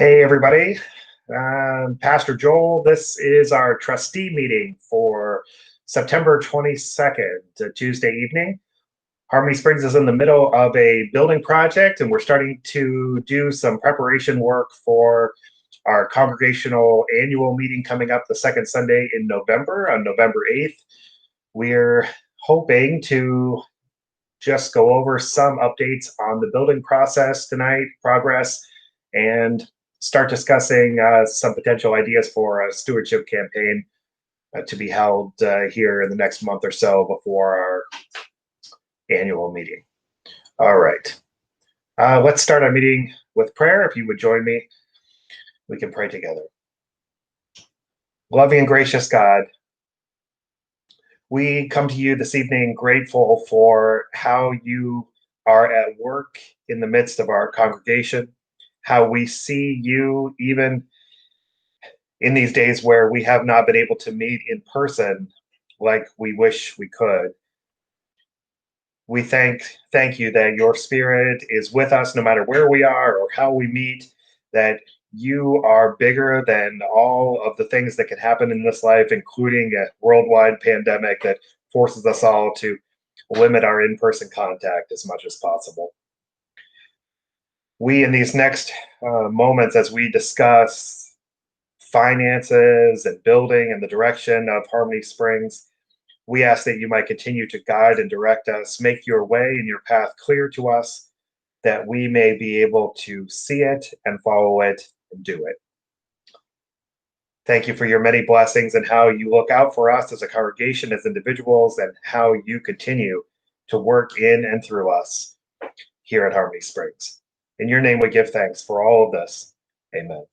Hey, everybody. Pastor Joel, this is our trustee meeting for September 22nd, Tuesday evening. Harmony Springs is in the middle of a building project, and we're starting to do some preparation work for our congregational annual meeting coming up the second Sunday in November, on November 8th. We're hoping to just go over some updates on the building process tonight, progress, and start discussing some potential ideas for a stewardship campaign to be held here in the next month or so before our annual meeting. All right. Let's start our meeting with prayer. If you would join me, we can pray together. Loving and gracious God, we come to you this evening grateful for how you are at work in the midst of our congregation, how we see you even in these days where we have not been able to meet in person like we wish we could. We thank you that your Spirit is with us no matter where we are or how we meet, that you are bigger than all of the things that can happen in this life, including a worldwide pandemic that forces us all to limit our in-person contact as much as possible. We, in these next moments, as we discuss finances and building and the direction of Harmony Springs, we ask that you might continue to guide and direct us, make your way and your path clear to us, that we may be able to see it and follow it and do it. Thank you for your many blessings and how you look out for us as a congregation, as individuals, and how you continue to work in and through us here at Harmony Springs. In your name we give thanks for all of this. Amen.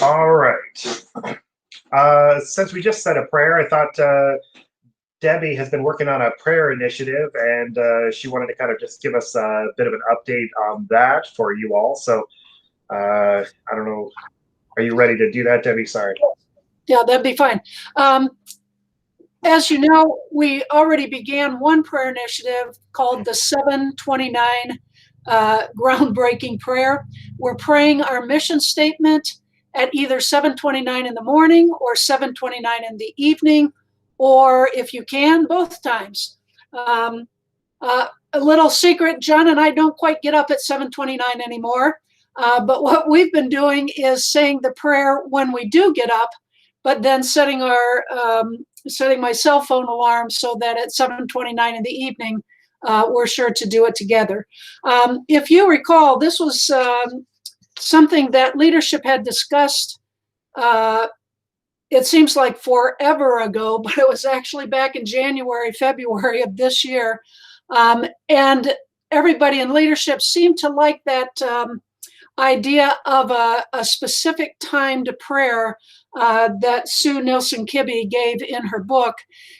All right. Since we just said a prayer, I thought Debbie has been working on a prayer initiative, and she wanted to kind of just give us a bit of an update on that for you all. So I don't know, are you ready to do that, Debbie? Sorry. Yeah, that'd be fine. As you know, we already began one prayer initiative called the 729 groundbreaking prayer. We're praying our mission statement at either 7:29 in the morning or 7:29 in the evening, or if you can, both times. A little secret, John and I don't quite get up at 7:29 anymore, but what we've been doing is saying the prayer when we do get up, but then setting my cell phone alarm so that at 7:29 in the evening, we're sure to do it together. If you recall, this was something that leadership had discussed, it seems like forever ago, but it was actually back in January, February of this year. And everybody in leadership seemed to like that idea of a specific timed prayer that Sue Nielsen Kibbe gave in her book.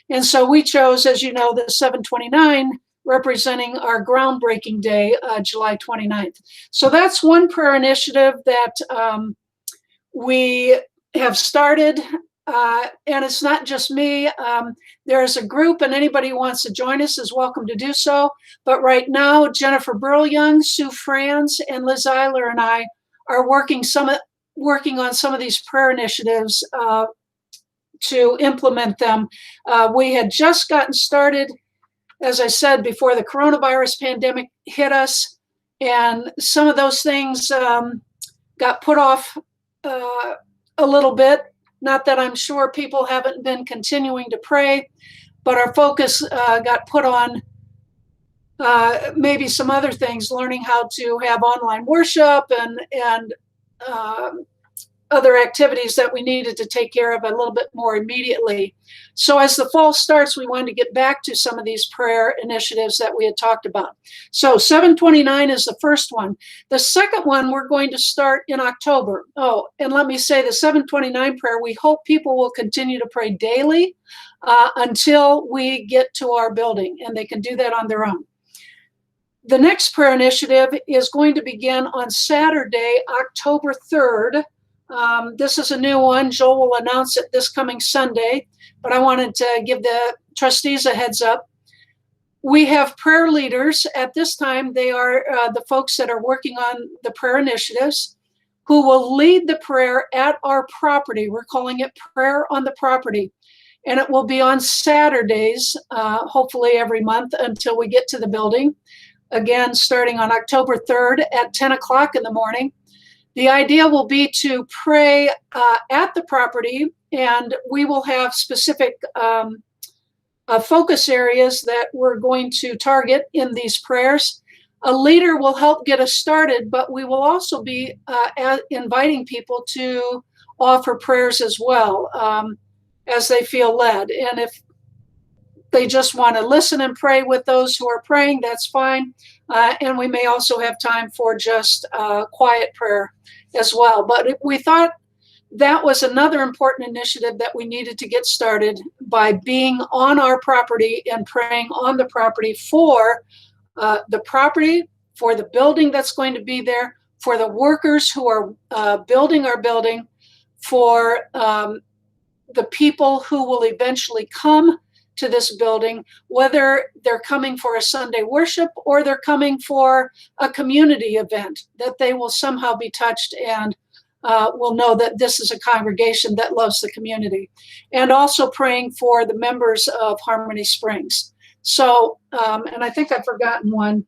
And so we chose, as you know, the 7:29, representing our groundbreaking day, July 29th. So that's one prayer initiative that we have started, and it's not just me. There's a group, and anybody who wants to join us is welcome to do so. But right now, Jennifer Burlyoung, Sue Franz, and Liz Eiler and I are working on some of these prayer initiatives to implement them. We had just gotten started, as I said, before the coronavirus pandemic hit us, and some of those things got put off a little bit. Not that I'm sure people haven't been continuing to pray, but our focus got put on maybe some other things, learning how to have online worship and other activities that we needed to take care of a little bit more immediately. So as the fall starts, we wanted to get back to some of these prayer initiatives that we had talked about. So 7:29 is the first one. The second one we're going to start in October. Oh, and let me say the 7:29 prayer, we hope people will continue to pray daily until we get to our building, and they can do that on their own. The next prayer initiative is going to begin on Saturday, October 3rd. This is a new one. Joel will announce it this coming Sunday, but I wanted to give the trustees a heads up. We have prayer leaders at this time. They are the folks that are working on the prayer initiatives who will lead the prayer at our property. We're calling it Prayer on the Property. And it will be on Saturdays, hopefully every month until we get to the building. Again, starting on October 3rd at 10 o'clock in the morning. The idea will be to pray at the property, and we will have specific focus areas that we're going to target in these prayers. A leader will help get us started, but we will also be inviting people to offer prayers as well as they feel led. And if they just want to listen and pray with those who are praying, that's fine. And we may also have time for just quiet prayer as well. But we thought that was another important initiative that we needed to get started by being on our property and praying on the property, for the building that's going to be there, for the workers who are building our building, for the people who will eventually come to this building, whether they're coming for a Sunday worship or they're coming for a community event, that they will somehow be touched and will know that this is a congregation that loves the community. And also praying for the members of Harmony Springs. So, and I think I've forgotten one.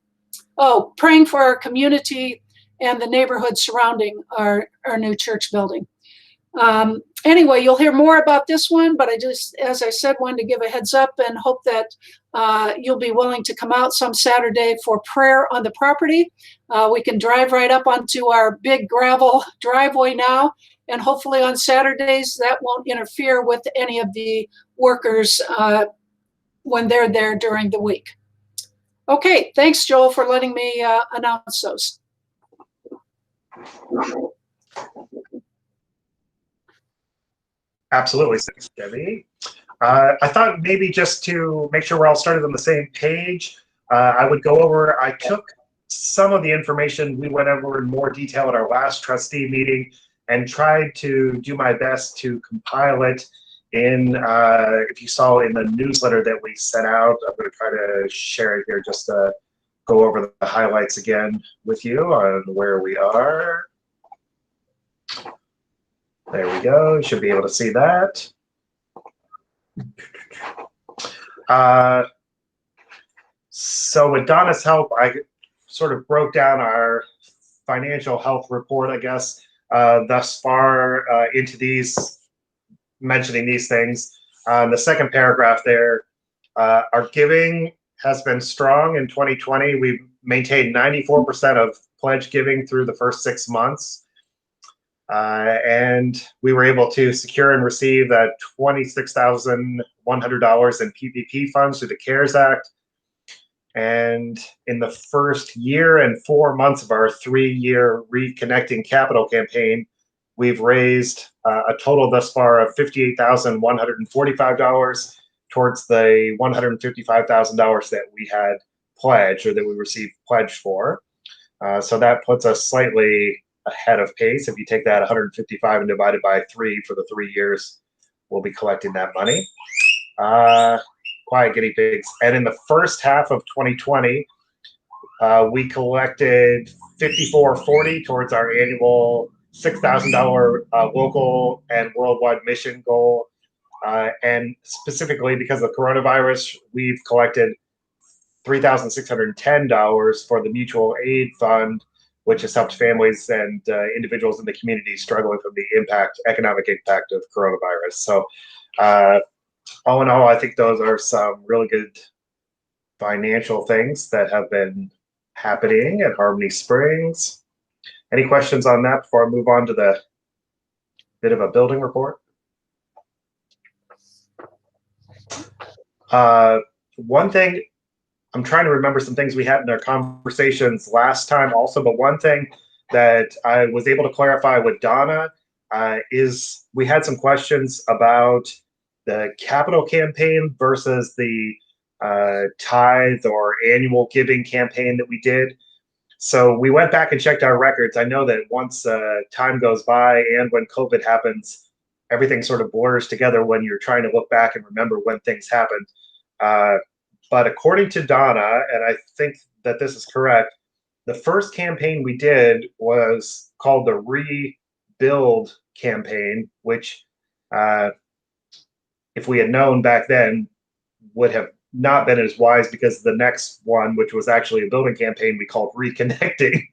Oh, praying for our community and the neighborhood surrounding our new church building. Anyway, you'll hear more about this one, but I just, as I said, wanted to give a heads up and hope that you'll be willing to come out some Saturday for prayer on the property. We can drive right up onto our big gravel driveway now, and hopefully on Saturdays that won't interfere with any of the workers when they're there during the week. Okay, thanks, Joel, for letting me announce those. Absolutely. Thanks, Debbie. I thought maybe just to make sure we're all started on the same page, I would go over, I took some of the information we went over in more detail at our last trustee meeting and tried to do my best to compile it in, if you saw in the newsletter that we sent out, I'm going to try to share it here just to go over the highlights again with you on where we are. There we go. You should be able to see that. So with Donna's help, I sort of broke down our financial health report, I guess, thus far into these, mentioning these things. The second paragraph there, our giving has been strong in 2020. We've maintained 94% of pledge giving through the first 6 months. And we were able to secure and receive that $26,100 in PPP funds through the CARES Act. And in the first year and 4 months of our 3-year Reconnecting Capital campaign, we've raised a total thus far of $58,145 towards the $155,000 that we had pledged, or that we received pledged for. So that puts us slightly ahead of pace. If you take that 155 and divide it by 3 for the 3 years, we'll be collecting that money. Quiet guinea pigs. And in the first half of 2020, we collected $54.40 towards our annual $6,000 local and worldwide mission goal. And specifically because of coronavirus, we've collected $3,610 for the mutual aid fund, which has helped families and individuals in the community struggling from the economic impact of coronavirus. So all in all, I think those are some really good financial things that have been happening at Harmony Springs. Any questions on that before I move on to the bit of a building report? One thing, I'm trying to remember some things we had in our conversations last time also, but one thing that I was able to clarify with Donna is we had some questions about the capital campaign versus the tithe or annual giving campaign that we did. So we went back and checked our records. I know that once time goes by and when COVID happens, everything sort of blurs together when you're trying to look back and remember when things happened. but according to Donna, and I think that this is correct, the first campaign we did was called the Rebuild campaign, which, if we had known back then, would have not been as wise, because the next one, which was actually a building campaign, we called Reconnecting.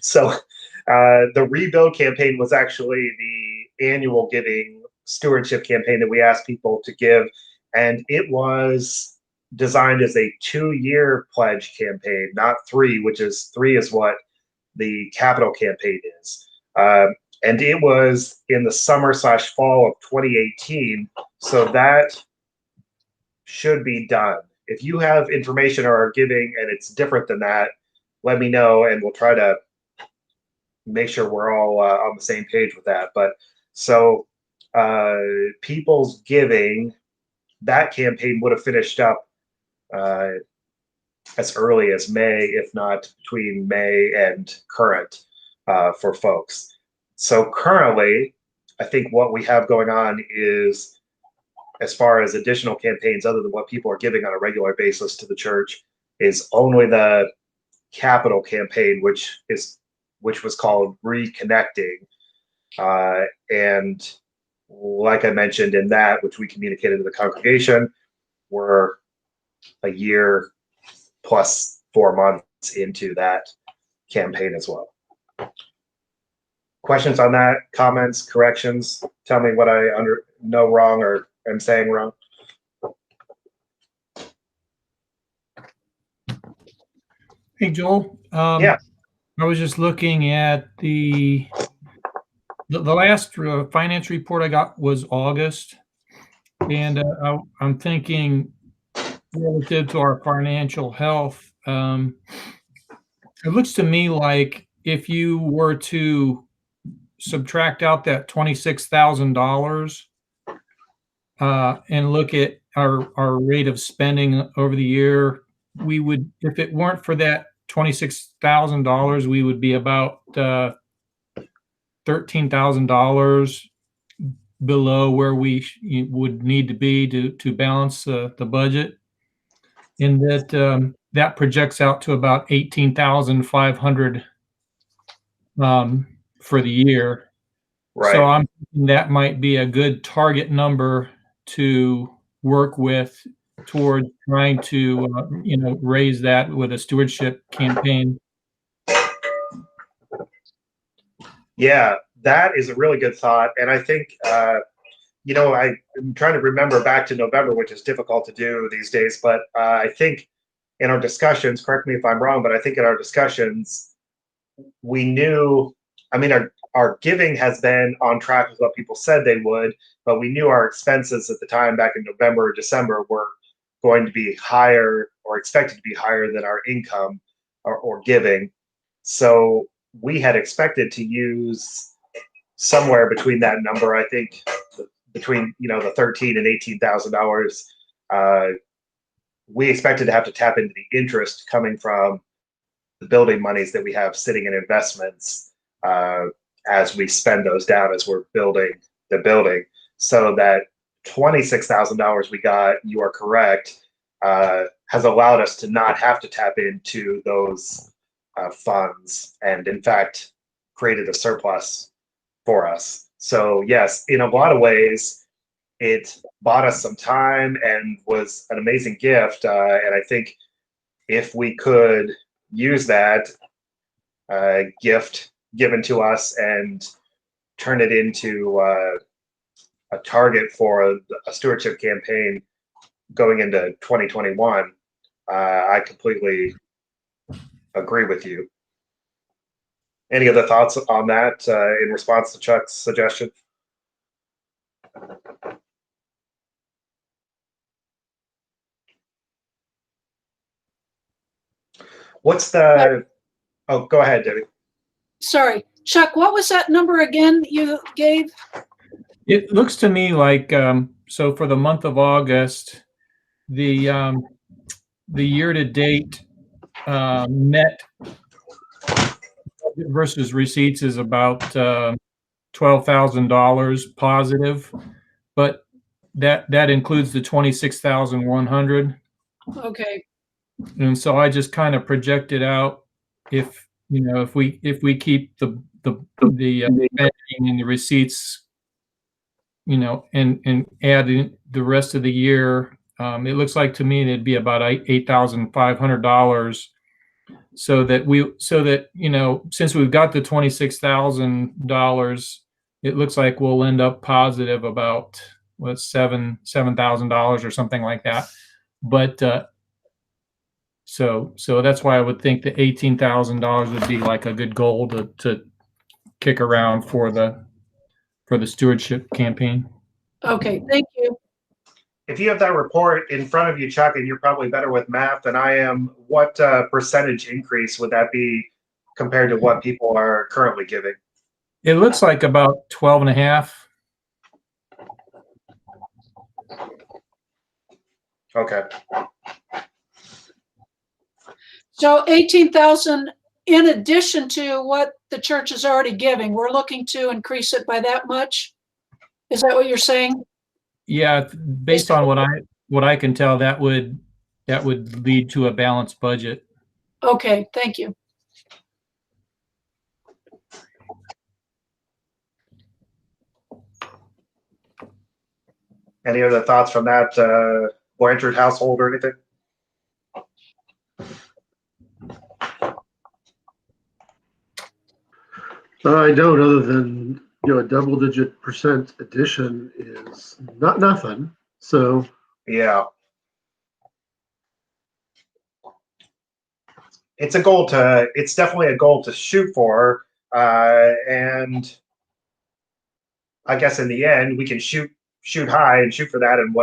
So the Rebuild campaign was actually the annual giving stewardship campaign that we asked people to give, and it was designed as a 2-year pledge campaign, not 3, which is 3 is what the capital campaign is. And it was in the summer/fall of 2018. So that should be done. If you have information or are giving and it's different than that, let me know, and we'll try to make sure we're all on the same page with that. But so people's giving, that campaign would have finished up as early as May, if not between May and current, for folks. So currently, I think what we have going on is, as far as additional campaigns other than what people are giving on a regular basis to the church, is only the capital campaign, which was called Reconnecting. And like I mentioned in that, which we communicated to the congregation, we're a year plus 4 months into that campaign as well. Questions on that? Comments, corrections? Tell me what I know wrong or am saying wrong. Hey, Joel. Yeah. I was just looking at the last finance report I got was August, and I'm thinking relative to our financial health. It looks to me like if you were to subtract out that $26,000 and look at our rate of spending over the year, we would, if it weren't for that $26,000, we would be about $13,000 below where we would need to be to balance the budget, and that projects out to about $18,500 for the year. Right. So I'm thinking that might be a good target number to work with toward trying to raise that with a stewardship campaign. Yeah, that is a really good thought. And I think, I'm trying to remember back to November, which is difficult to do these days. But I think in our discussions, correct me if I'm wrong, but I think in our discussions, we knew, our giving has been on track with what people said they would, but we knew our expenses at the time back in November or December were going to be higher, or expected to be higher than our income or giving. So we had expected to use somewhere between that number, I think, between the $13,000 and $18,000. We expected to have to tap into the interest coming from the building monies that we have sitting in investments as we spend those down as we're building the building. So that $26,000 we got, you are correct, has allowed us to not have to tap into those funds, and in fact created a surplus for us. So yes, in a lot of ways, it bought us some time and was an amazing gift. And I think if we could use that gift given to us and turn it into a target for a stewardship campaign going into 2021, I completely agree with you. Any other thoughts on that in response to Chuck's suggestion? What's the, oh, go ahead, Debbie. Sorry, Chuck, what was that number again you gave? It looks to me like, so for the month of August, the year-to-date net versus receipts is about $12,000 positive, but that includes the $26,100. Okay. And so I just kind of projected out if, if we keep the spending and the receipts, and add in the rest of the year, it looks like to me it'd be about $8,500. So that, since we've got the $26,000, it looks like we'll end up positive about $7,000 or something like that. But so that's why I would think the $18,000 would be like a good goal to kick around for the stewardship campaign. Okay, thank you. If you have that report in front of you, Chuck, and you're probably better with math than I am, what percentage increase would that be compared to what people are currently giving? It looks like about 12 and a half. Okay. So 18,000 in addition to what the church is already giving, we're looking to increase it by that much? Is that what you're saying? Yeah, based on what I can tell, that would lead to a balanced budget. Okay, thank you. Any other thoughts from that Blanchard household or anything? I don't, other than a double-digit % addition is not nothing. So Yeah. It's definitely a goal to shoot for. And I guess in the end, we can shoot high and shoot for that, and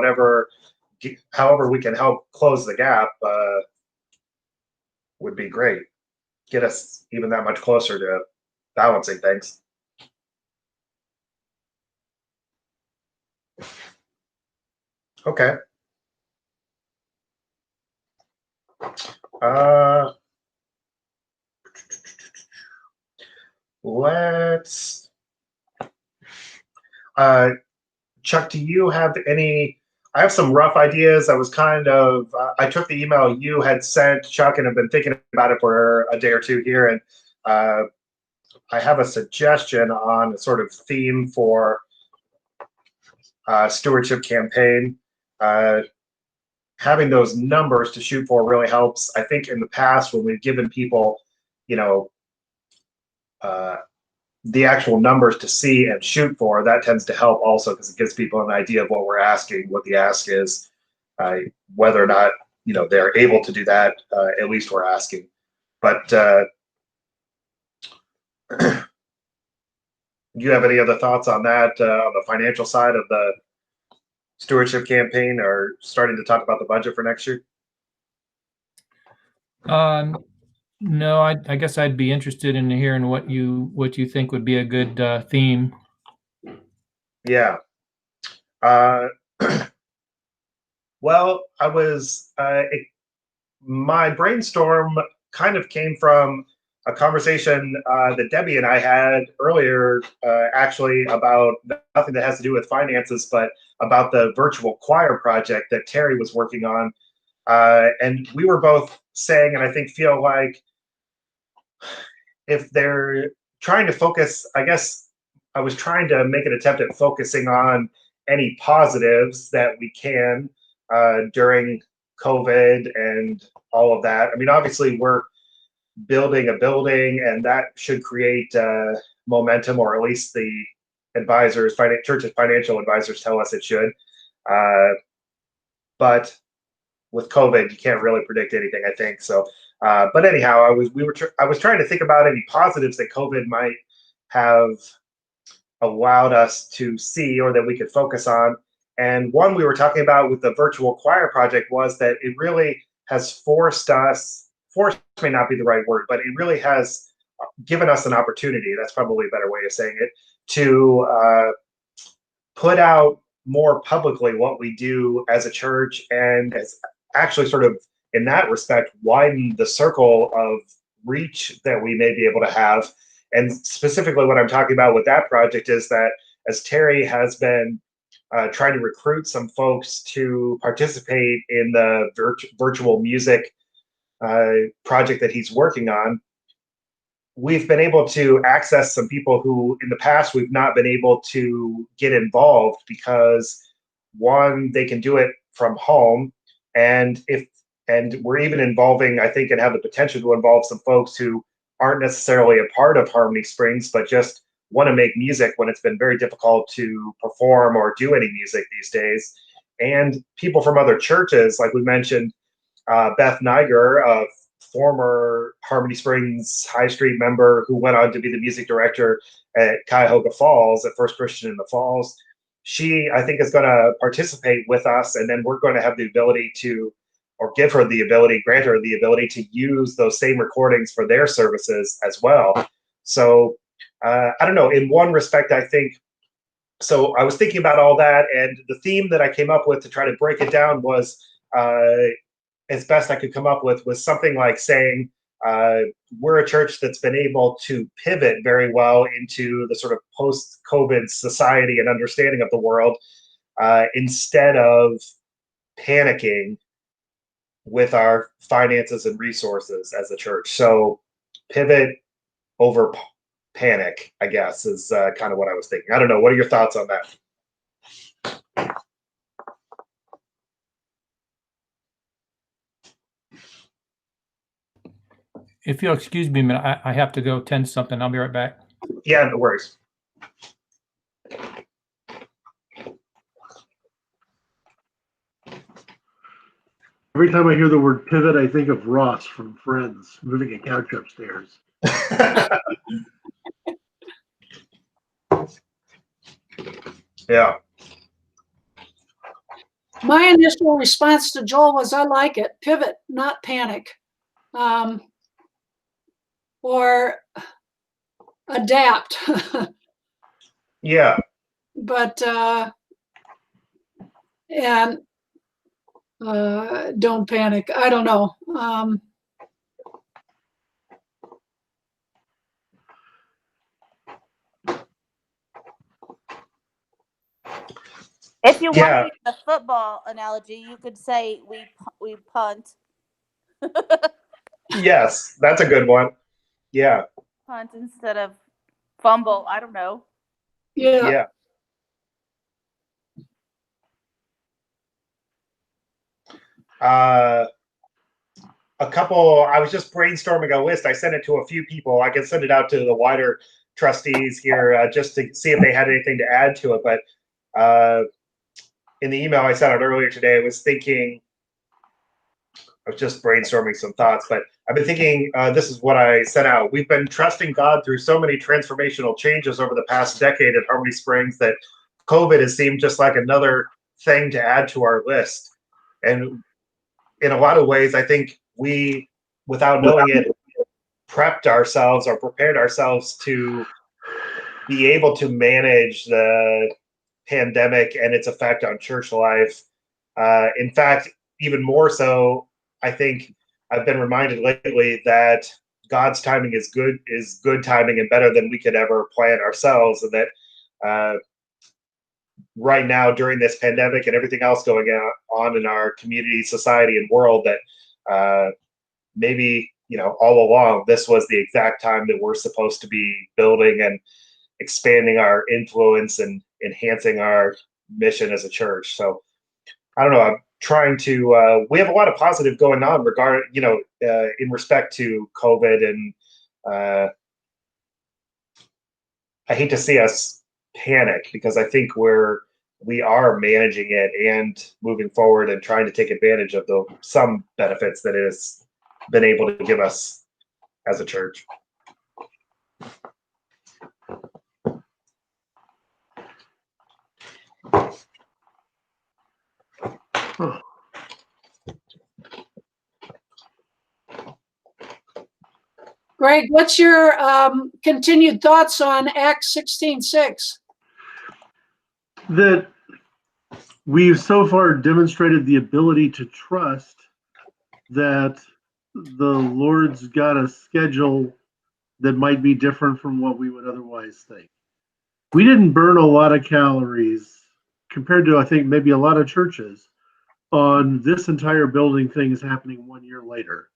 however we can help close the gap would be great. Get us even that much closer to balancing things. Okay. Let's. Chuck, do you have any? I have some rough ideas. I was I took the email you had sent, Chuck, and have been thinking about it for a day or two here. And I have a suggestion on a sort of theme for stewardship campaign. Having those numbers to shoot for really helps. I think in the past when we've given people, the actual numbers to see and shoot for, that tends to help also because it gives people an idea of what we're asking, what the ask is, whether or not they're able to do that. At least we're asking. But do you have any other thoughts on that on the financial side of the stewardship campaign, or starting to talk about the budget for next year? No, I guess I'd be interested in hearing what you think would be a good theme. Yeah. Well, my brainstorm kind of came from a conversation that Debbie and I had earlier, actually, about nothing that has to do with finances, but about the virtual choir project that Terry was working on. And we were both saying, and I think feel like if they're trying to focus, I guess I was trying to make an attempt at focusing on any positives that we can during COVID and all of that. I mean, obviously, we're building a building, and that should create momentum, or at least the church's financial advisors tell us it should. But with COVID, you can't really predict anything, I think. So, but anyhow, I was trying to think about any positives that COVID might have allowed us to see, or that we could focus on. And one we were talking about with the virtual choir project was that it really has forced may not be the right word, but it really has given us an opportunity, that's probably a better way of saying it, to put out more publicly what we do as a church, and as actually sort of in that respect widen the circle of reach that we may be able to have. And specifically what I'm talking about with that project is that as Terry has been trying to recruit some folks to participate in the virtual music project that he's working on. We've been able to access some people who in the past we've not been able to get involved because, one, they can do it from home, and we're even involving, I think, and have the potential to involve some folks who aren't necessarily a part of Harmony Springs, but just want to make music when it's been very difficult to perform or do any music these days. And people from other churches, like we mentioned, Beth Niger, a former Harmony Springs High Street member who went on to be the music director at Cuyahoga Falls, at First Christian in the Falls. She, I think, is going to participate with us, and then we're going to have the ability to, or give her the ability, grant her the ability to use those same recordings for their services as well. So I don't know, in one respect, I think, so I was thinking about all that, and the theme that I came up with to try to break it down was, as best I could come up with, was something like saying, we're a church that's been able to pivot very well into the sort of post-COVID society and understanding of the world, instead of panicking with our finances and resources as a church. So pivot over panic, I guess, is kind of what I was thinking. I don't know. What are your thoughts on that? If you'll excuse me a minute, I have to go tend something. I'll be right back. Yeah, no worries. Every time I hear the word pivot, I think of Ross from Friends moving a couch upstairs. Yeah. My initial response to Joel was, I like it. Pivot, not panic. Or adapt. Yeah. But, and don't panic. I don't know. If you want Yeah. to use the football analogy, you could say we punt. Yes, that's a good one. Yeah. Punt instead of fumble. I don't know. Yeah. Yeah. A couple, I was just brainstorming a list. I sent it to a few people. I can send it out to the wider trustees here, just to see if they had anything to add to it. But in the email I sent out earlier today, I was thinking, I was just brainstorming some thoughts, but I've been thinking, this is what I sent out. We've been trusting God through so many transformational changes over the past decade at Harmony Springs that COVID has seemed just like another thing to add to our list. And in a lot of ways, I think we, without knowing it, prepped ourselves or prepared ourselves to be able to manage the pandemic and its effect on church life. In fact, even more so, I think I've been reminded lately that God's timing is good timing and better than we could ever plan ourselves. And that right now, during this pandemic and everything else going on in our community, society, and world, that maybe, all along, this was the exact time that we're supposed to be building and expanding our influence and enhancing our mission as a church. So I don't know. I'm trying to. We have a lot of positive going on in respect to COVID, and I hate to see us panic, because I think we are managing it and moving forward and trying to take advantage of some benefits that it has been able to give us as a church. Huh. Greg, what's your continued thoughts on Acts 16:6? That we've so far demonstrated the ability to trust that the Lord's got a schedule that might be different from what we would otherwise think. We didn't burn a lot of calories compared to, I think, maybe a lot of churches, on this entire building thing is happening 1 year later,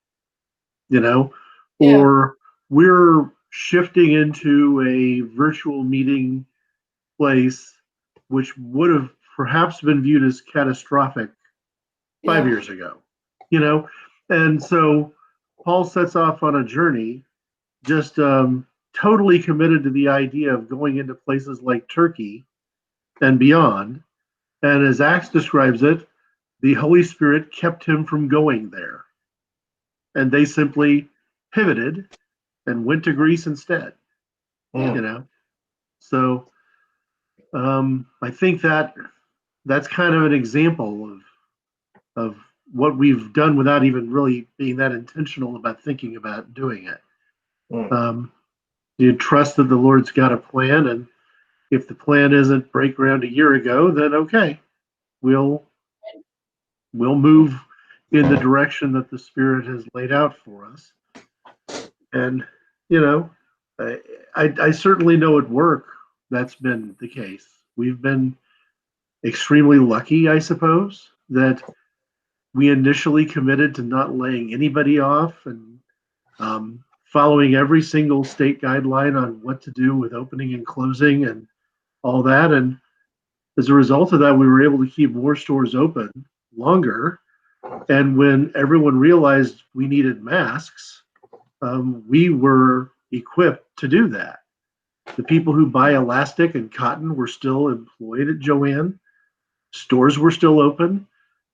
you know, Yeah. or we're shifting into a virtual meeting place, which would have perhaps been viewed as catastrophic 5 years ago, you know? And so Paul sets off on a journey, just totally committed to the idea of going into places like Turkey and beyond. And as Acts describes it, the Holy Spirit kept him from going there. And they simply pivoted and went to Greece instead, you know? So I think that's kind of an example of what we've done without even really being that intentional about thinking about doing it. You trust that the Lord's got a plan, and if the plan isn't break ground a year ago, then okay, we'll move in the direction that the Spirit has laid out for us. And you know, I certainly know at work that's been the case. We've been extremely lucky, I suppose, that we initially committed to not laying anybody off and following every single state guideline on what to do with opening and closing and all that. And as a result of that, we were able to keep more stores open longer. And when everyone realized we needed masks, we were equipped to do that. The people who buy elastic and cotton were still employed at Joann. Stores were still open.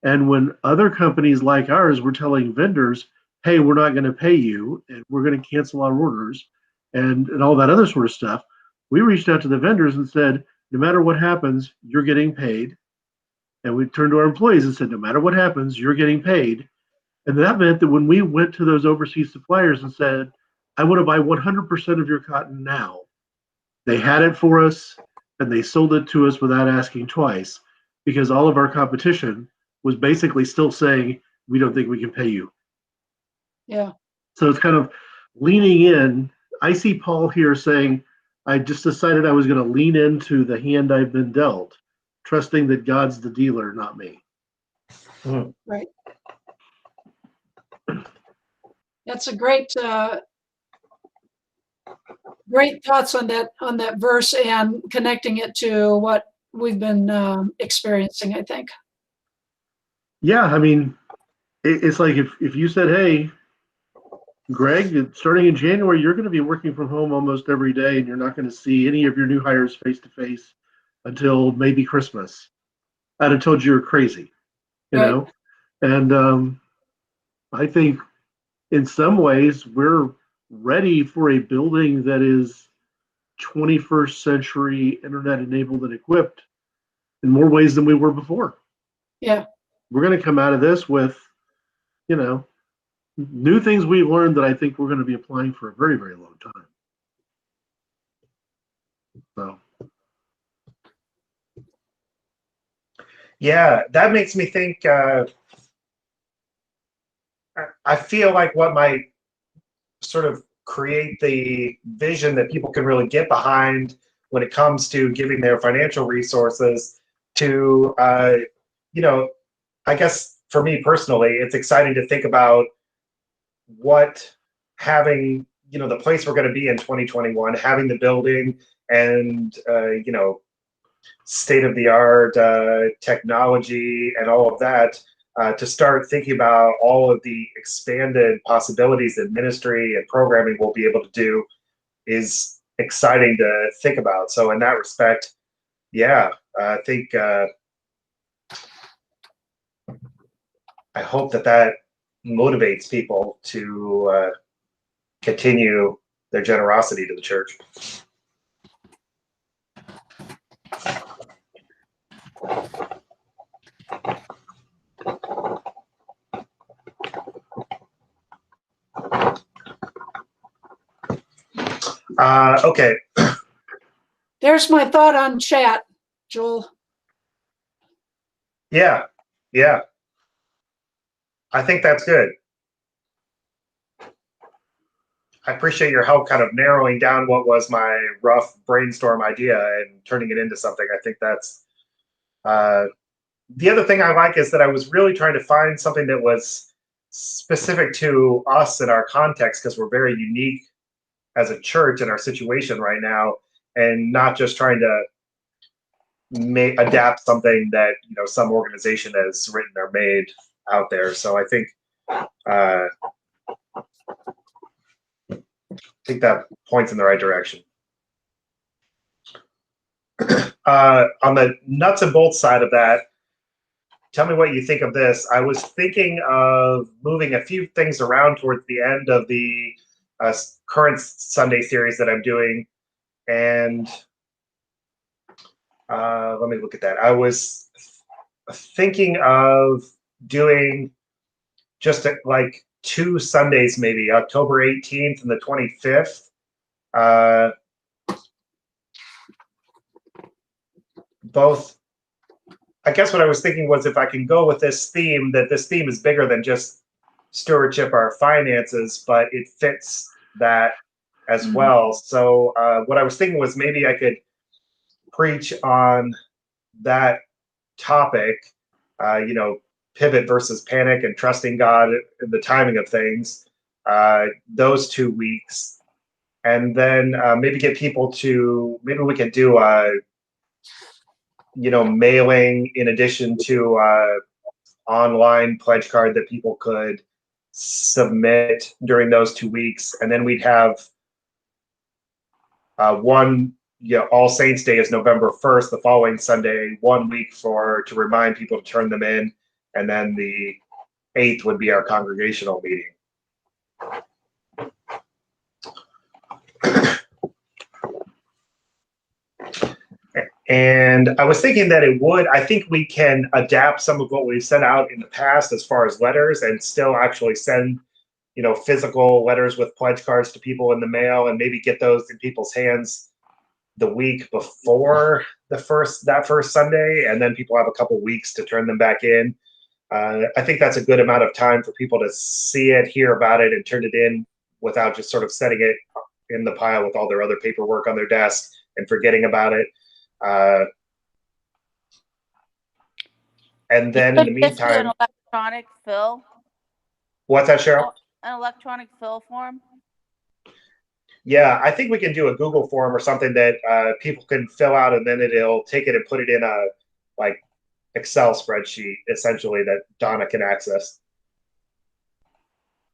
And when other companies like ours were telling vendors, hey, we're not going to pay you and we're going to cancel our orders and all that other sort of stuff, we reached out to the vendors and said, no matter what happens, you're getting paid. And we turned to our employees and said, no matter what happens, you're getting paid. And that meant that when we went to those overseas suppliers and said, I want to buy 100% of your cotton now, they had it for us and they sold it to us without asking twice, because all of our competition was basically still saying, we don't think we can pay you. Yeah. So it's kind of leaning in. I see Paul here saying, I just decided I was going to lean into the hand I've been dealt, trusting that God's the dealer, not me. Right. That's a great great thoughts on that verse and connecting it to what we've been experiencing, I think. Yeah, I mean, it's like if you said, hey, Greg, starting in January, you're going to be working from home almost every day, and you're not going to see any of your new hires face to face until maybe Christmas. I'd have told you you're crazy, you Right. know? And I think in some ways we're ready for a building that is 21st century internet enabled and equipped in more ways than we were before. Yeah. We're going to come out of this with, you know, new things we've learned that I think we're going to be applying for a very, very long time. So. Yeah, that makes me think. I feel like what might sort of create the vision that people can really get behind when it comes to giving their financial resources to, you know, I guess for me personally, it's exciting to think about what having, you know, the place we're going to be in 2021, having the building and, you know, state-of-the-art technology and all of that, to start thinking about all of the expanded possibilities that ministry and programming will be able to do is exciting to think about. So in that respect, yeah, I think I hope that motivates people to continue their generosity to the church. Okay. There's my thought on chat, Joel. Yeah. I think that's good. I appreciate your help kind of narrowing down what was my rough brainstorm idea and turning it into something. I think that's The other thing I like is that I was really trying to find something that was specific to us in our context, because we're very unique as a church in our situation right now, and not just trying to adapt something that some organization has written or made out there. So I think that points in the right direction. On the nuts and bolts side of that, tell me what you think of this. I was thinking of moving a few things around towards the end of the current Sunday series that I'm doing, and let me look at that. I was thinking of doing just like 2 Sundays, maybe October 18th and the 25th. Both, I guess what I was thinking was, if I can go with this theme, that this theme is bigger than just stewardship or finances, but it fits that as well. So what I was thinking was, maybe I could preach on that topic, pivot versus panic and trusting God in the timing of things, those 2 weeks. And then maybe get people to, maybe we could do mailing in addition to online pledge card that people could submit during those 2 weeks. And then we'd have one, All Saints Day is November 1st, the following Sunday, 1 week to remind people to turn them in. And then the 8th would be our congregational meeting. And I was thinking that I think we can adapt some of what we've sent out in the past as far as letters, and still actually send, physical letters with pledge cards to people in the mail, and maybe get those in people's hands the week before that first Sunday, and then people have a couple weeks to turn them back in. I think that's a good amount of time for people to see it, hear about it, and turn it in without just sort of setting it in the pile with all their other paperwork on their desk and forgetting about it. And then in the meantime, an electronic fill. What's that, Cheryl? An electronic fill form. Yeah, I think we can do a Google form or something that people can fill out, and then it'll take it and put it in a Excel spreadsheet, essentially, that Donna can access.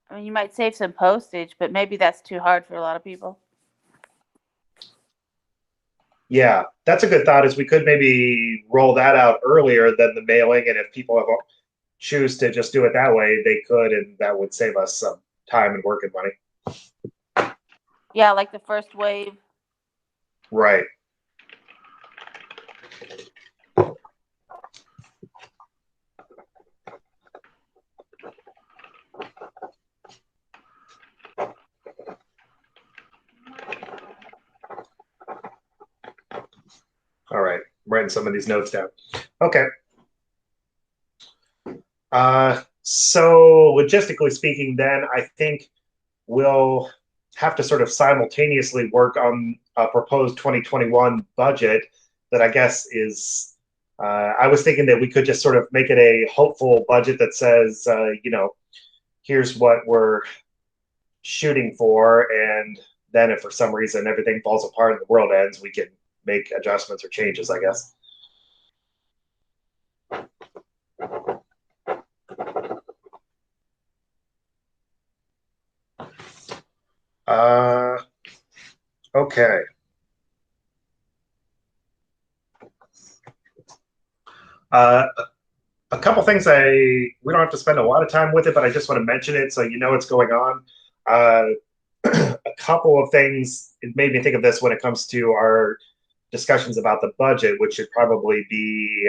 I mean, you might save some postage, but maybe that's too hard for a lot of people. Yeah, that's a good thought, is we could maybe roll that out earlier than the mailing, and if people choose to just do it that way, they could, and that would save us some time and work and money. Yeah, like the first wave. Right. All right, I'm writing some of these notes down. Okay. So logistically speaking, then I think we'll have to sort of simultaneously work on a proposed 2021 budget that I guess is, I was thinking that we could just sort of make it a hopeful budget that says, here's what we're shooting for. And then if for some reason everything falls apart and the world ends, we can make adjustments or changes, I guess. Okay. A couple things we don't have to spend a lot of time with it, but I just want to mention it so you know what's going on. A couple of things, it made me think of this when it comes to our discussions about the budget, which should probably be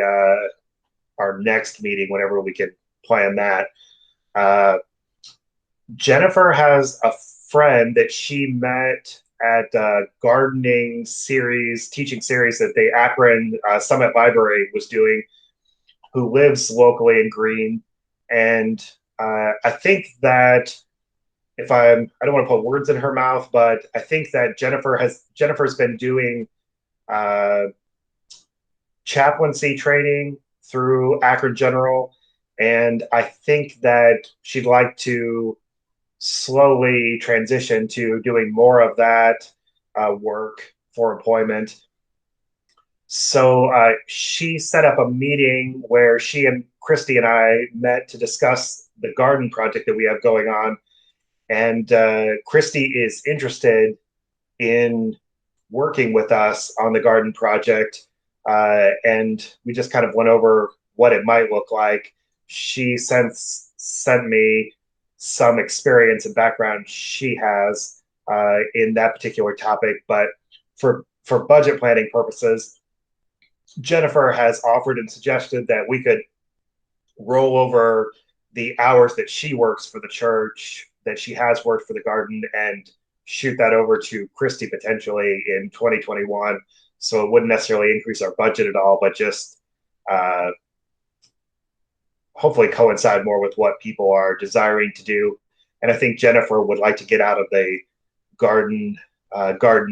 our next meeting whenever we can plan that. Jennifer has a friend that she met at a gardening series, teaching series that the Akron Summit Library was doing, who lives locally in Greene. And I think that I don't want to put words in her mouth, but I think that Jennifer's been doing chaplaincy training through Akron General, and I think that she'd like to slowly transition to doing more of that work for employment. So she set up a meeting where she and Christy and I met to discuss the garden project that we have going on. And Christy is interested in working with us on the garden project. And we just kind of went over what it might look like. She sent me some experience and background she has in that particular topic. But for budget planning purposes, Jennifer has offered and suggested that we could roll over the hours that she works for the church, that she has worked for the garden, and shoot that over to Christy potentially in 2021. So it wouldn't necessarily increase our budget at all, but just hopefully coincide more with what people are desiring to do. And I think Jennifer would like to get out of the garden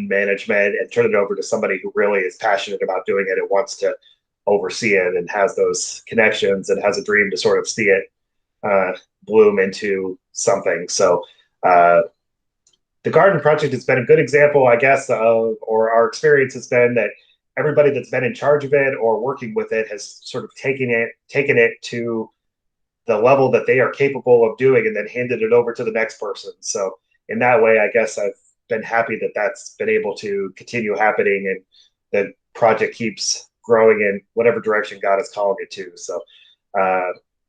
management and turn it over to somebody who really is passionate about doing it and wants to oversee it and has those connections and has a dream to sort of see it bloom into something. So the garden project has been a good example, I guess, or our experience has been that everybody that's been in charge of it or working with it has sort of taken it to the level that they are capable of doing and then handed it over to the next person. So in that way, I guess I've been happy that that's been able to continue happening and the project keeps growing in whatever direction God is calling it to.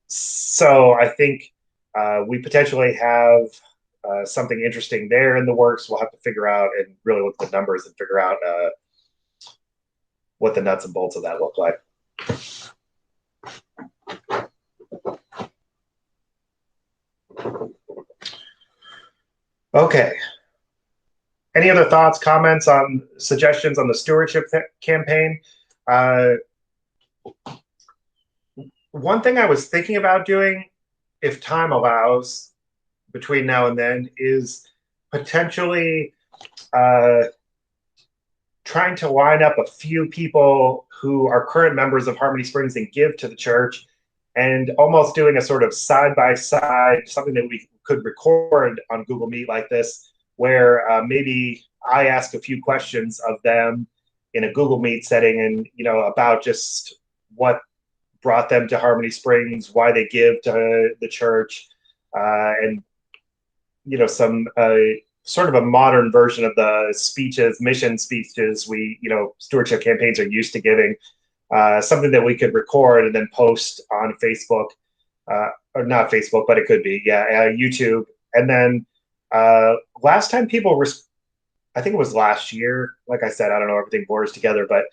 So I think we potentially have something interesting there in the works. We'll have to figure out and really look at the numbers and figure out what the nuts and bolts of that look like. Okay. Any other thoughts, comments on suggestions on the stewardship campaign? One thing I was thinking about doing, if time allows, between now and then, is potentially trying to line up a few people who are current members of Harmony Springs and give to the church, and almost doing a sort of side-by-side, something that we could record on Google Meet like this, where maybe I ask a few questions of them in a Google Meet setting and, about just what brought them to Harmony Springs, why they give to the church, and, some sort of a modern version of the speeches, mission speeches stewardship campaigns are used to giving, something that we could record and then post on Facebook, or not Facebook, but it could be, YouTube. And then last time people were, I think it was last year, like I said, I don't know, everything blurs together, but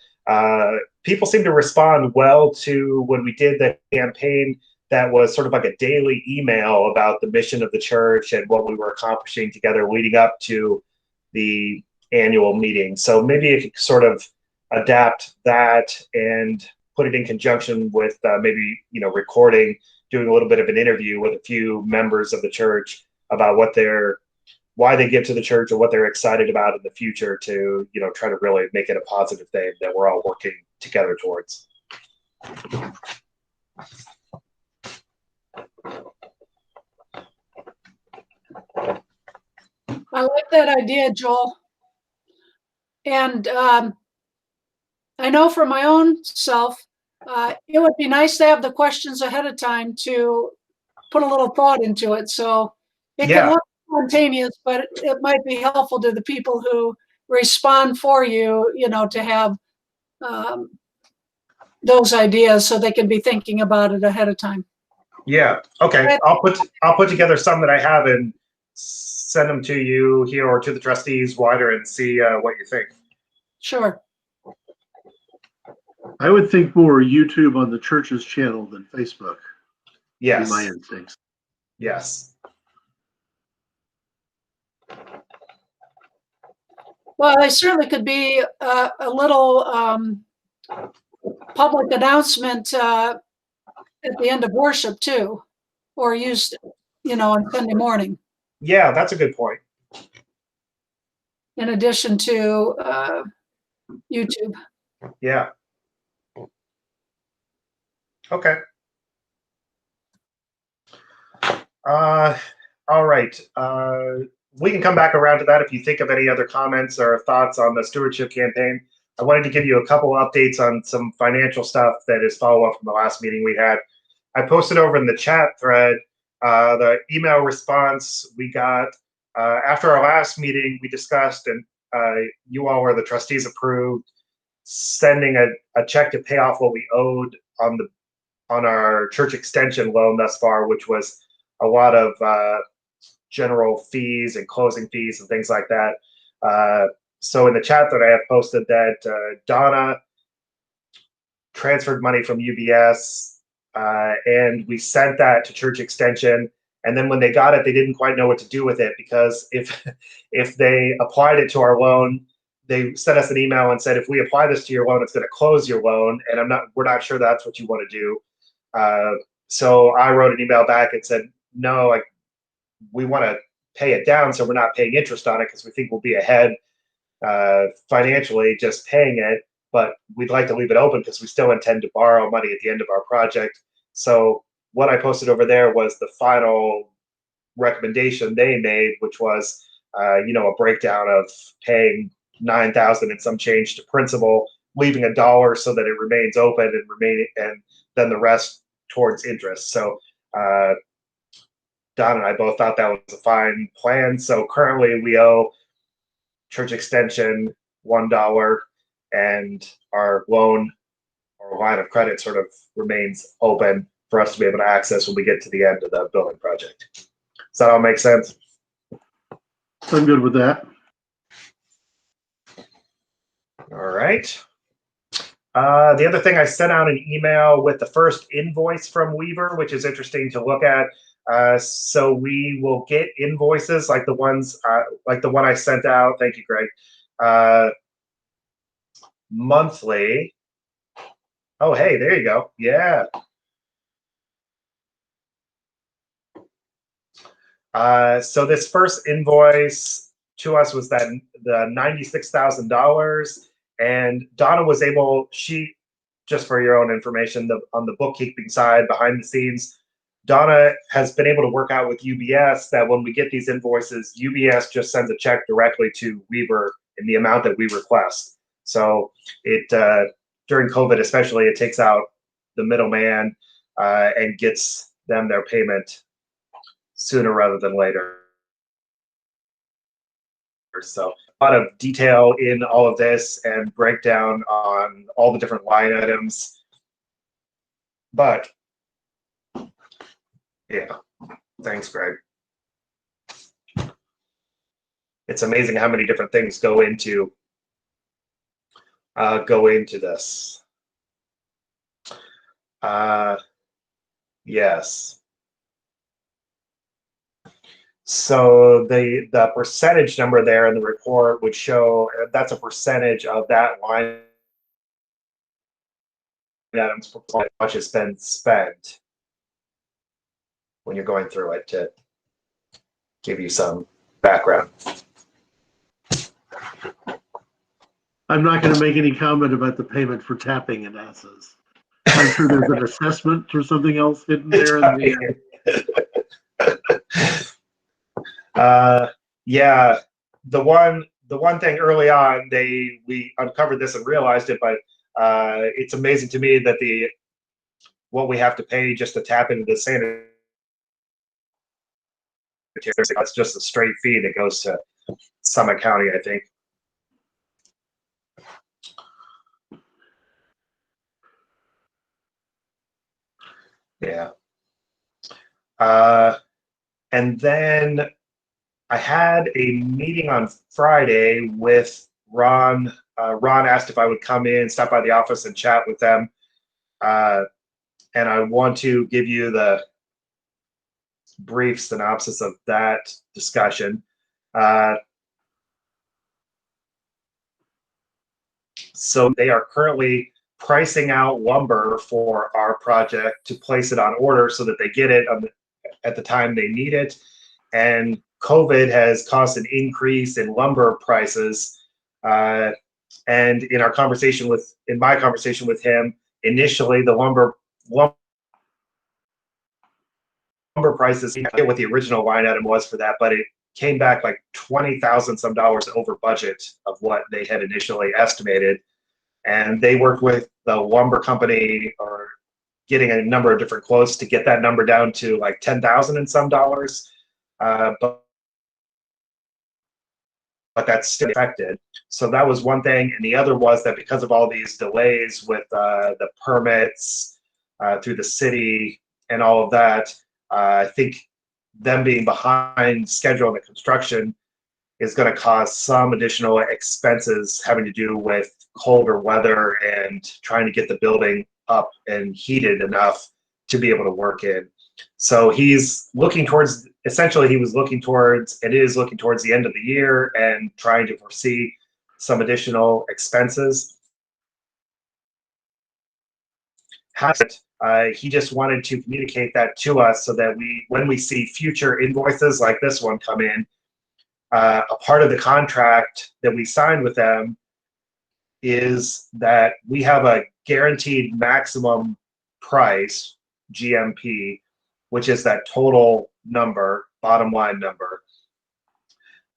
people seem to respond well to when we did the campaign that was sort of like a daily email about the mission of the church and what we were accomplishing together leading up to the annual meeting. So maybe if you sort of adapt that and put it in conjunction with maybe, recording, doing a little bit of an interview with a few members of the church about why they give to the church and what they're excited about in the future to, try to really make it a positive thing that we're all working together towards. I like that idea, Joel. And I know for my own self, it would be nice to have the questions ahead of time to put a little thought into it. So it can look spontaneous, but it might be helpful to the people who respond for you, to have those ideas so they can be thinking about it ahead of time. Yeah. Okay. I'll put together some that I have and send them to you here or to the trustees wider and see what you think. Sure. I would think more YouTube on the church's channel than Facebook. Yes. Be my instincts. Yes. Well, they certainly could be a little public announcement at the end of worship too, or used, on Sunday morning. Yeah, that's a good point. In addition to YouTube. Yeah. Okay. All right. We can come back around to that if you think of any other comments or thoughts on the stewardship campaign. I wanted to give you a couple updates on some financial stuff that is follow-up from the last meeting we had. I posted over in the chat thread the email response we got after our last meeting. We discussed, and you all were the trustees approved, sending a check to pay off what we owed on our church extension loan thus far, which was a lot of general fees and closing fees and things like that. So in the chat that I have posted that Donna transferred money from UBS and we sent that to church extension. And then when they got it, they didn't quite know what to do with it, because if they applied it to our loan, they sent us an email and said, if we apply this to your loan, it's going to close your loan, and we're not sure that's what you want to do. So I wrote an email back and said, no, like, we want to pay it down so we're not paying interest on it, because we think we'll be ahead financially just paying it, but we'd like to leave it open because we still intend to borrow money at the end of our project. So what I posted over there was the final recommendation they made, which was a breakdown of paying $9,000 and some change to principal, leaving $1 so that it remains open, and then the rest towards interest. So Don and I both thought that was a fine plan. So currently we owe church extension $1, and our loan or line of credit sort of remains open for us to be able to access when we get to the end of the building project. Does that all make sense? I'm good with that. All right. The other thing, I sent out an email with the first invoice from Weaver, which is interesting to look at. So we will get invoices like the ones, like the one I sent out. Thank you, Greg. Monthly. Oh, hey, there you go. Yeah. So this first invoice to us was the $96,000, and Donna was able, just for your own information, on the bookkeeping side behind the scenes, Donna has been able to work out with UBS that when we get these invoices, UBS just sends a check directly to Weaver in the amount that we request. So it during COVID especially, it takes out the middleman and gets them their payment sooner rather than later. So a lot of detail in all of this and breakdown on all the different line items. But yeah, thanks, Greg. It's amazing how many different things go into this. Yes. So the percentage number there in the report would show that's a percentage of that line items for how much has been spent when you're going through it, to give you some background. I'm not going to make any comment about the payment for tapping in asses. I'm sure there's an assessment or something else hidden there in the yeah, the one thing early on, we uncovered this and realized it, but it's amazing to me that what we have to pay just to tap into the sanitary, that's just a straight fee that goes to Summit County, I think. Yeah. And then I had a meeting on Friday with Ron. Ron asked if I would come in, stop by the office and chat with them. And I want to give you the brief synopsis of that discussion. So they are currently pricing out lumber for our project to place it on order so that they get it at the time they need it. And COVID has caused an increase in lumber prices. And in my conversation with him, initially the lumber lumber prices, I forget what the original line item was for that, but it came back like $20,000 some dollars over budget of what they had initially estimated. And they worked with the lumber company or getting a number of different quotes to get that number down to like 10,000 and some dollars. But that's still affected. So that was one thing. And the other was that because of all these delays with the permits through the city and all of that, I think them being behind schedule in the construction is going to cause some additional expenses having to do with colder weather and trying to get the building up and heated enough to be able to work in. So he's looking towards, essentially he was looking towards, it is looking towards the end of the year and trying to foresee some additional expenses. He just wanted to communicate that to us so that when we see future invoices like this one come in, a part of the contract that we signed with them is that we have a guaranteed maximum price, GMP, which is that total number, bottom line number.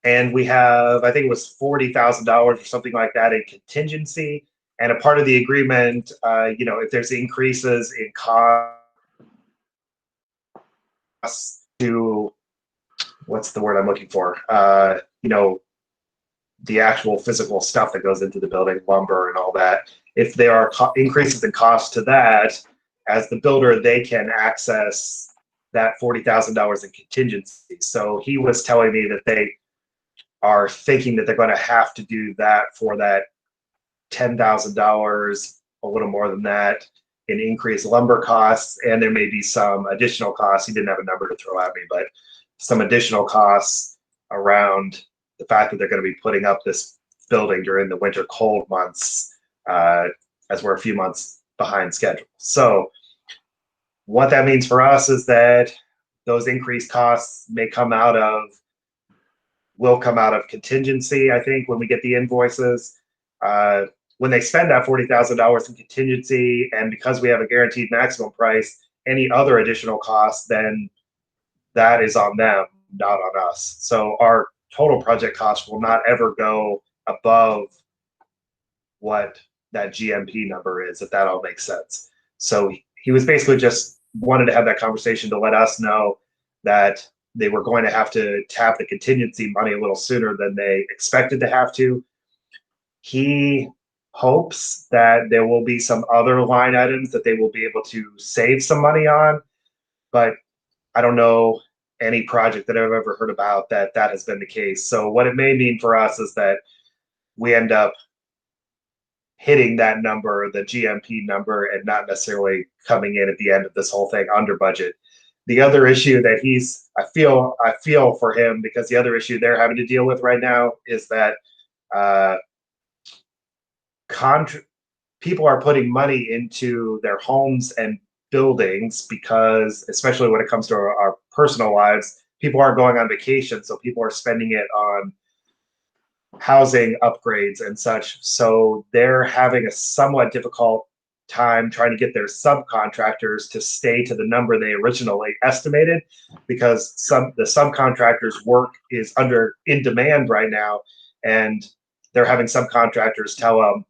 And we have, I think it was $40,000 or something like that in contingency. And a part of the agreement, if there's increases in costs to, what's the word I'm looking for? The actual physical stuff that goes into the building, lumber and all that. If there are increases in cost to that, as the builder, they can access that $40,000 in contingency. So he was telling me that they are thinking that they're going to have to do that for that $10,000, a little more than that, in increased lumber costs, and there may be some additional costs. He didn't have a number to throw at me, but some additional costs around the fact that they're going to be putting up this building during the winter cold months, as we're a few months behind schedule. So what that means for us is that those increased costs will come out of contingency, I think, when we get the invoices. When they spend that $40,000 in contingency, and because we have a guaranteed maximum price, any other additional costs, then that is on them, not on us. So our total project cost will not ever go above what that GMP number is, if that all makes sense. So he was basically just wanted to have that conversation to let us know that they were going to have to tap the contingency money a little sooner than they expected to have to. He hopes that there will be some other line items that they will be able to save some money on, but I don't know any project that I've ever heard about that has been the case. So what it may mean for us is that we end up hitting that number, the GMP number, and not necessarily coming in at the end of this whole thing under budget. The other issue that I feel for him, because the other issue they're having to deal with right now is that people are putting money into their homes and buildings because, especially when it comes to our personal lives, people aren't going on vacation, so people are spending it on housing upgrades and such. So they're having a somewhat difficult time trying to get their subcontractors to stay to the number they originally estimated, because the subcontractors' work is in demand right now, and they're having subcontractors tell them,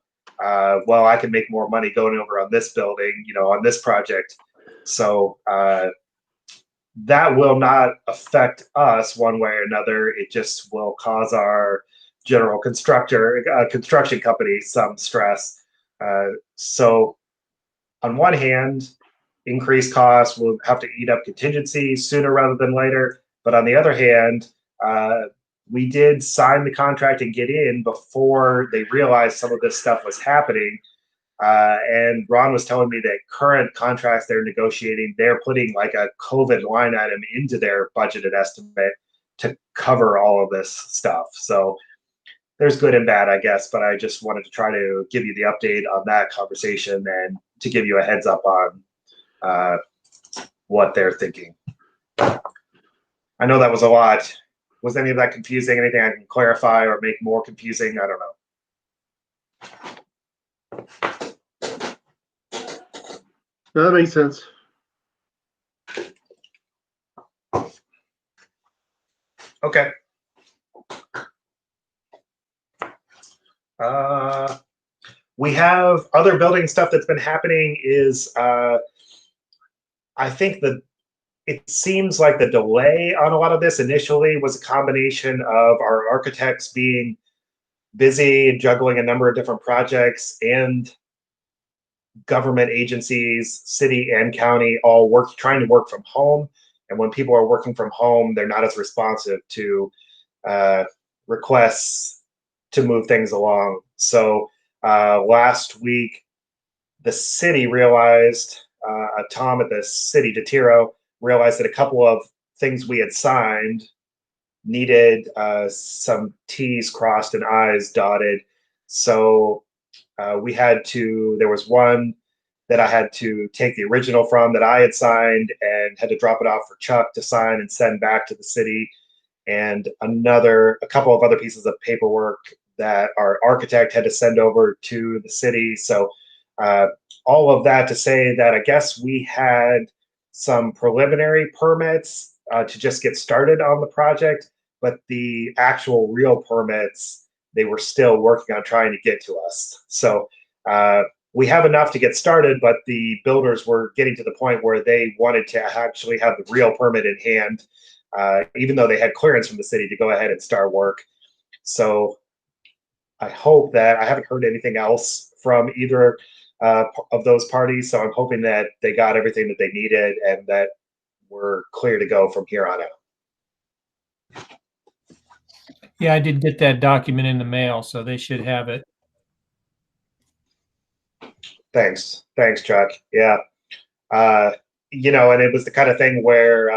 well, I can make more money going over on this building, on this project. So that will not affect us one way or another. It just will cause our general construction company some stress. So on one hand, increased costs will have to eat up contingency sooner rather than later. But on the other hand, we did sign the contract and get in before they realized some of this stuff was happening. And Ron was telling me that current contracts they're negotiating, they're putting like a COVID line item into their budgeted estimate to cover all of this stuff. So there's good and bad, I guess, but I just wanted to try to give you the update on that conversation and to give you a heads up on what they're thinking. I know that was a lot. Was any of that confusing? Anything I can clarify or make more confusing? I don't know. That makes sense. Okay. We have other building stuff that's been happening is I think it seems like the delay on a lot of this initially was a combination of our architects being busy and juggling a number of different projects and government agencies, city and county, all trying to work from home. And when people are working from home, they're not as responsive to requests to move things along. So last week, the city realized, Tom at the city, DeTiro, realized that a couple of things we had signed needed some T's crossed and I's dotted. So there was one that I had to take the original from that I had signed and had to drop it off for Chuck to sign and send back to the city. And a couple of other pieces of paperwork that our architect had to send over to the city. So all of that to say that I guess we had some preliminary permits to just get started on the project, but the actual real permits, they were still working on trying to get to us. So we have enough to get started, but the builders were getting to the point where they wanted to actually have the real permit in hand, even though they had clearance from the city to go ahead and start work. So I hope that I haven't heard anything else from either of those parties. So I'm hoping that they got everything that they needed and that we're clear to go from here on out. Yeah, I did get that document in the mail, so they should have it. Thanks, Chuck. Yeah. And it was the kind of thing where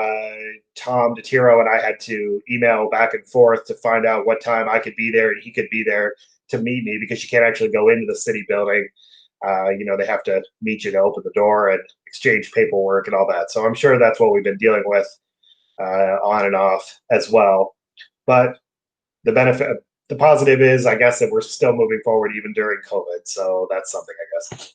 Tom DeTiro and I had to email back and forth to find out what time I could be there and he could be there to meet me, because you can't actually go into the city building. They have to meet you to open the door and exchange paperwork and all that. So I'm sure that's what we've been dealing with on and off as well. But the positive is, I guess, that we're still moving forward even during COVID. So that's something, I guess.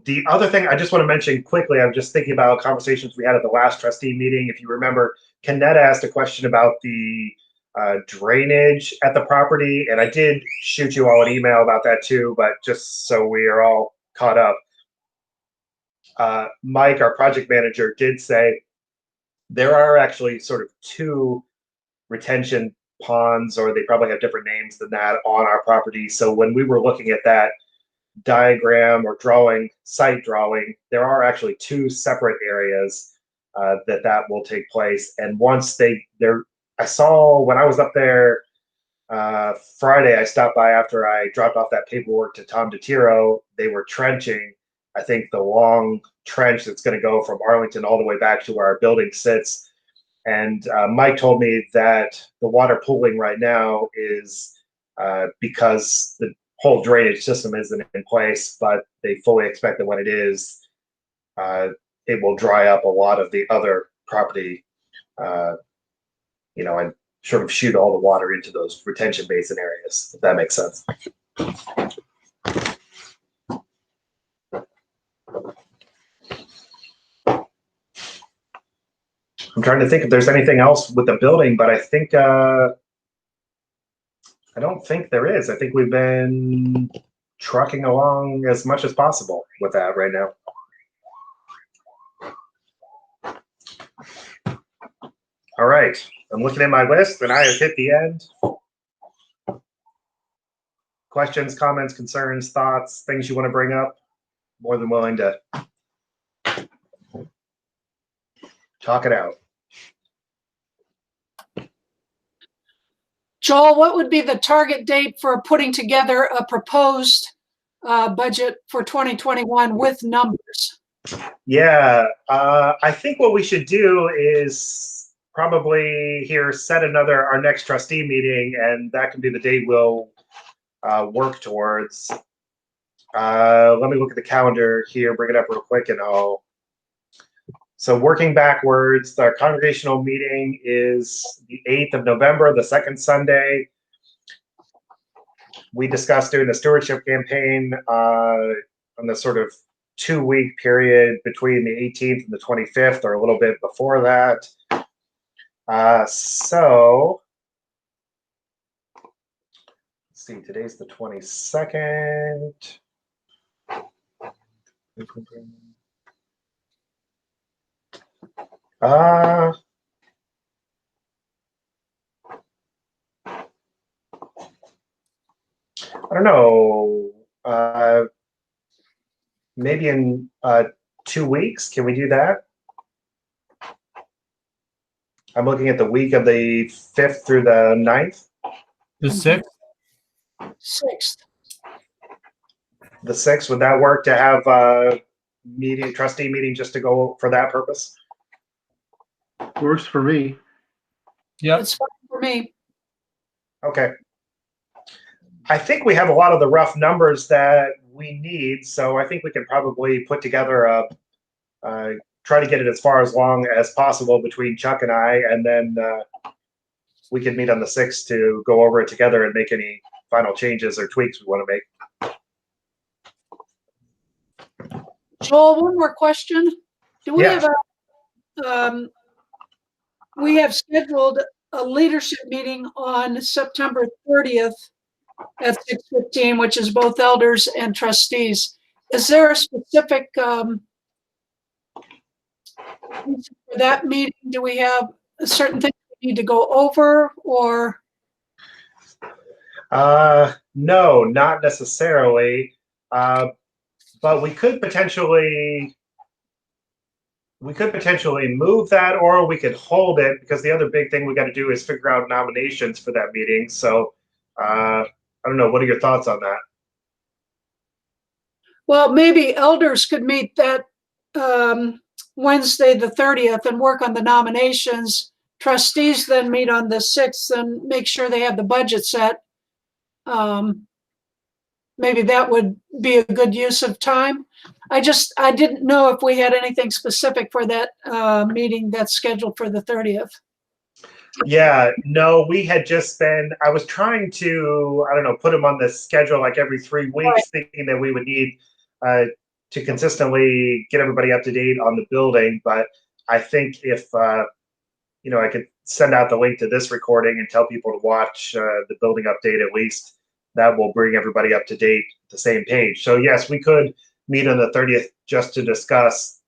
The other thing I just want to mention quickly, I'm just thinking about conversations we had at the last trustee meeting. If you remember, Kennetta asked a question about the drainage at the property, and I did shoot you all an email about that too, but just so we are all caught up. Mike, our project manager, did say there are actually sort of two retention ponds, or they probably have different names than that, on our property. So when we were looking at that diagram or site drawing, there are actually two separate areas that will take place. And once I saw when I was up there Friday, I stopped by after I dropped off that paperwork to Tom DeTiro. They were trenching, I think, the long trench that's going to go from Arlington all the way back to where our building sits. And Mike told me that the water pooling right now is because the whole drainage system isn't in place, but they fully expect that when it is, it will dry up a lot of the other property, and sort of shoot all the water into those retention basin areas, if that makes sense. I'm trying to think if there's anything else with the building, but I think I don't think there is. I think we've been trucking along as much as possible with that right now. All right, I'm looking at my list and I have hit the end. Questions, comments, concerns, thoughts, things you want to bring up? More than willing to talk it out. Joel, what would be the target date for putting together a proposed budget for 2021 with numbers? Yeah, I think what we should do is probably set our next trustee meeting, and that can be the date we'll work towards. Let me look at the calendar here, bring it up real quick, and so working backwards, our congregational meeting is the 8th of November, the second Sunday. We discussed doing the stewardship campaign on the sort of 2-week period between the 18th and the 25th, or a little bit before that. So let's see, today's the 22nd. I don't know. Maybe in 2 weeks, can we do that? I'm looking at the week of the 5th through the 9th. The 6th? 6th. The 6th, would that work to have a trustee meeting just to go for that purpose? Works for me. Yep. It's fine for me. Okay. I think we have a lot of the rough numbers that we need, so I think we can probably put together try to get it as far as long as possible between Chuck and I, and then we can meet on the 6th to go over it together and make any final changes or tweaks we want to make. Joel, one more question. Do we Yeah. have we have scheduled a leadership meeting on September 30th at 6:15, which is both elders and trustees. Is there a specific reason for that meeting? Do we have a certain thing we need to go over, or? No, not necessarily. But we could potentially move that, or we could hold it, because the other big thing we got to do is figure out nominations for that meeting. So I don't know. What are your thoughts on that? Well, maybe elders could meet that Wednesday, the 30th, and work on the nominations. Trustees then meet on the 6th and make sure they have the budget set. Maybe that would be a good use of time. I didn't know if we had anything specific for that meeting that's scheduled for the 30th. Yeah, no, we had just been, I was trying to, I don't know, put them on the schedule like every 3 weeks, Right. thinking that we would need to consistently get everybody up to date on the building. But I think if, I could send out the link to this recording and tell people to watch the building update at least, that will bring everybody up to date, the same page. So yes, we could meet on the 30th just to discuss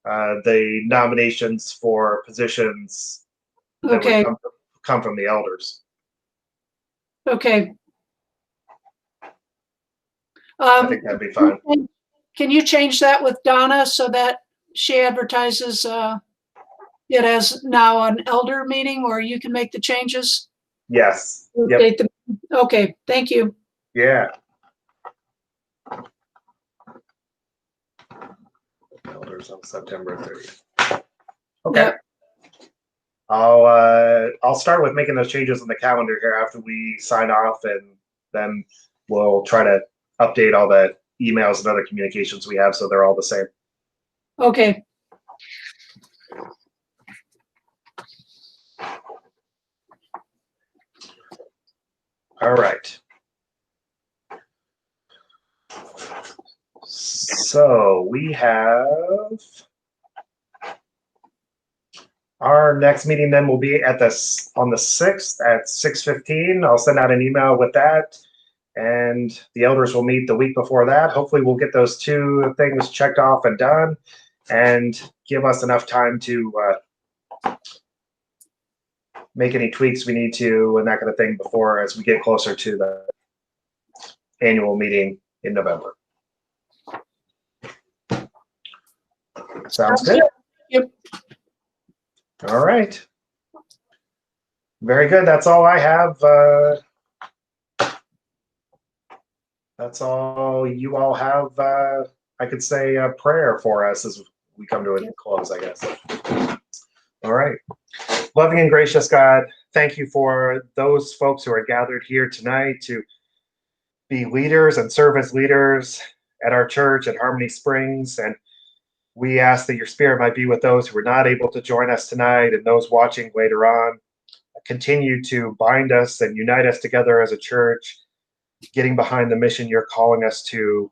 the nominations for positions that Okay. would come from the elders. Okay. I think that'd be fine. Can you change that with Donna so that she advertises it as now an elder meeting, or you can make the changes? Yes. Yep. Okay, thank you. Yeah. Elders on September 30th. Okay. Yep. I'll start with making those changes on the calendar here after we sign off, and then we'll try to update all the emails and other communications we have so they're all the same. Okay. All right. So we have our next meeting then will be on the 6th at 6:15. I'll send out an email with that, and the elders will meet the week before that. Hopefully we'll get those 2 things checked off and done, and give us enough time to make any tweaks we need to and that kind of thing before, as we get closer to the annual meeting in November. Sounds good? Yep. All right. Very good. That's all I have. That's all you all have. I could say a prayer for us as we come to a close, I guess. All right. Loving and gracious God, thank you for those folks who are gathered here tonight to be leaders and serve as leaders at our church at Harmony Springs. And we ask that your spirit might be with those who were not able to join us tonight and those watching later on. Continue to bind us and unite us together as a church, getting behind the mission you're calling us to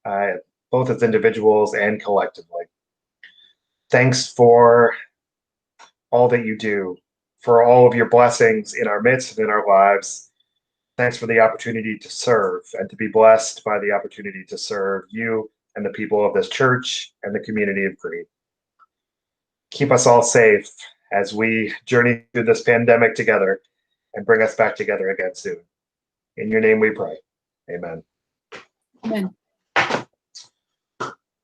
both as individuals and collectively. Thanks for all that you do, for all of your blessings in our midst and in our lives. Thanks for the opportunity to serve and to be blessed by the opportunity to serve you and the people of this church and the community of Greed. Keep us all safe as we journey through this pandemic together and bring us back together again soon. In your name we pray. Amen. Amen.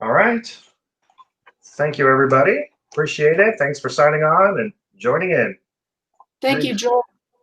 All right. Thank you, everybody. Appreciate it. Thanks for signing on and joining in. Thank you, Joel.